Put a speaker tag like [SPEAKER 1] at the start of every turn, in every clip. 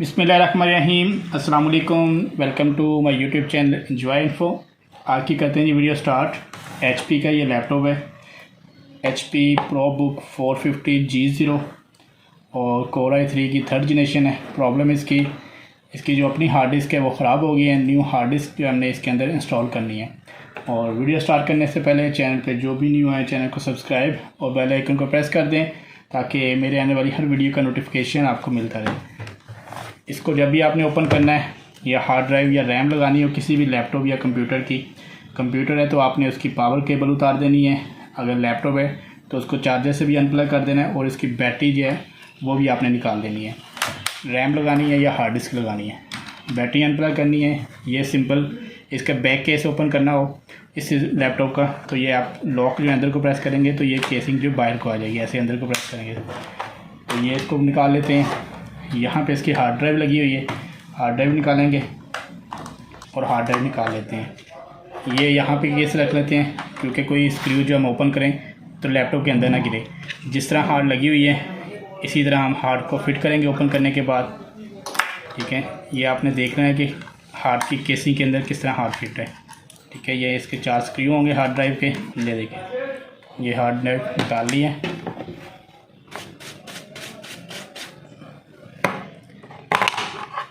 [SPEAKER 1] बिस्मिल्लाहिर्रहमानिर्रहीम अस्सलाम वालेकुम। Welcome to my YouTube channel enjoy info. आज की करते हैं जी वीडियो स्टार्ट। एचपी का ये लैपटॉप है, एचपी प्रोबुक 450G0 और कोर i3 की 3rd जनरेशन है। प्रॉब्लम इसकी जो अपनी हार्ड डिस्क है वो ख़राब हो गई है। न्यू हार्ड डिस्क जो हमने इसके अंदर इंस्टॉल करनी है। और वीडियो स्टार्ट करने से पहले चैनल पे जो भी न्यू है चैनल को सब्सक्राइब और बेल आइकन को प्रेस कर दें ताकि मेरे आने वाली हर वीडियो का नोटिफिकेशन आपको मिलता रहे। इसको जब भी आपने ओपन करना है या हार्ड ड्राइव या रैम लगानी हो किसी भी लैपटॉप या कंप्यूटर है तो आपने उसकी पावर केबल उतार देनी है। अगर लैपटॉप है तो उसको चार्जर से भी अनप्लग कर देना है और इसकी बैटरी जो है वो भी आपने निकाल देनी है। रैम लगानी है या हार्ड डिस्क लगानी है, बैटरी अनप्लग करनी है। ये सिंपल। इसका बैक केस ओपन करना हो इस लैपटॉप का तो ये आप लॉक जो अंदर को प्रेस करेंगे तो ये केसिंग जो बाहर को आ जाएगी। ऐसे अंदर को प्रेस करेंगे तो ये इसको निकाल लेते हैं। यहाँ पे इसकी हार्ड ड्राइव लगी हुई है, हार्ड ड्राइव निकालेंगे और हार्ड ड्राइव निकाल लेते हैं। ये यहाँ पे केस रख लेते हैं क्योंकि कोई स्क्रू जो हम ओपन करें तो लैपटॉप के अंदर ना गिरे। जिस तरह हार्ड लगी हुई है इसी तरह हम हार्ड को फिट करेंगे ओपन करने के बाद। ठीक है, ये आपने देखना है कि हार्ड की केसिंग के अंदर किस तरह हार्ड फिट है। ठीक है, ये इसके 4 स्क्रू होंगे हार्ड ड्राइव के। ले देखिए, ये हार्ड ड्राइव निकाल ली है।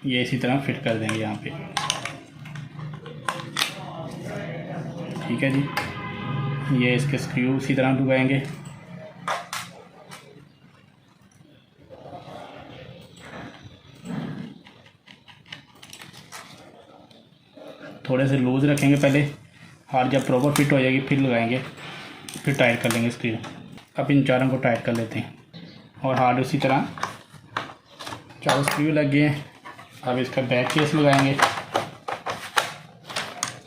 [SPEAKER 1] ये इसी तरह फिट कर देंगे यहाँ पे। ठीक है जी, ये इसके स्क्रू इसी तरह डुबाएंगे। थोड़े से लूज़ रखेंगे पहले, हार्ड जब प्रॉपर फिट हो जाएगी फिर लगाएंगे, फिर टाइट कर लेंगे स्क्रू। अब इन चारों को टाइट कर लेते हैं और हार्ड उसी तरह 4 स्क्रू लग गए हैं। अब इसका बैक केस लगाएंगे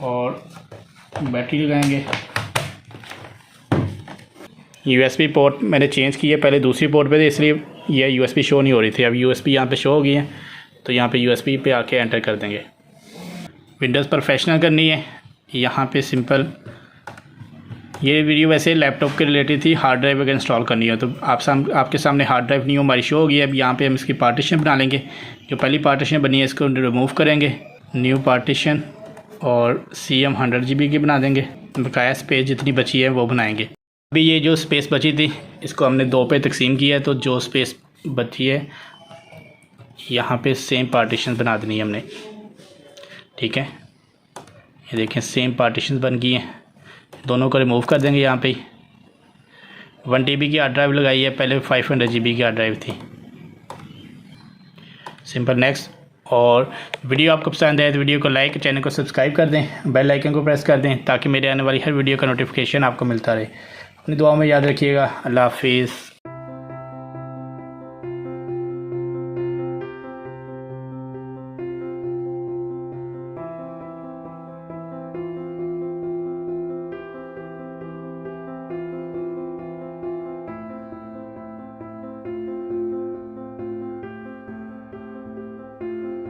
[SPEAKER 1] और बैटरी लगाएंगे। यूएसबी पोर्ट मैंने चेंज की है, पहले दूसरी पोर्ट पे थी इसलिए ये यूएसबी शो नहीं हो रही थी। अब यूएसबी यहाँ पे शो हो गई है तो यहाँ पे यूएसबी पे आके एंटर कर देंगे। विंडोज़ प्रोफेशनल करनी है यहाँ पे सिंपल। ये वीडियो वैसे लैपटॉप के रिलेटेड थी। हार्ड ड्राइव अगर इंस्टॉल करनी हो तो आपके सामने हार्ड ड्राइव नहीं हो हमारी शो होगी। अब यहाँ पे हम इसकी पार्टीशन बना लेंगे। जो पहली पार्टीशन बनी है इसको रिमूव करेंगे, न्यू पार्टीशन और CM 100 GB की बना देंगे। बकाया स्पेस जितनी बची है वो बनाएंगे। अभी ये जो स्पेस बची थी इसको हमने 2 पे तकसीम किया है तो जो स्पेस बची है यहाँ पे सेम पार्टीशन बना देनी है हमने। ठीक है, ये देखें सेम पार्टीशन बन गई हैं। दोनों को रिमूव कर देंगे। यहाँ पे 1 TB की हार्ड ड्राइव लगाई है, पहले 500 GB की हार्ड ड्राइव थी। Simple next. और वीडियो आपको पसंद आए तो वीडियो को लाइक, चैनल को सब्सक्राइब कर दें, बेल आइकन को प्रेस कर दें ताकि मेरे आने वाली हर वीडियो का नोटिफिकेशन आपको मिलता रहे। अपनी दुआ में याद रखिएगा। अल्लाह हाफिज़।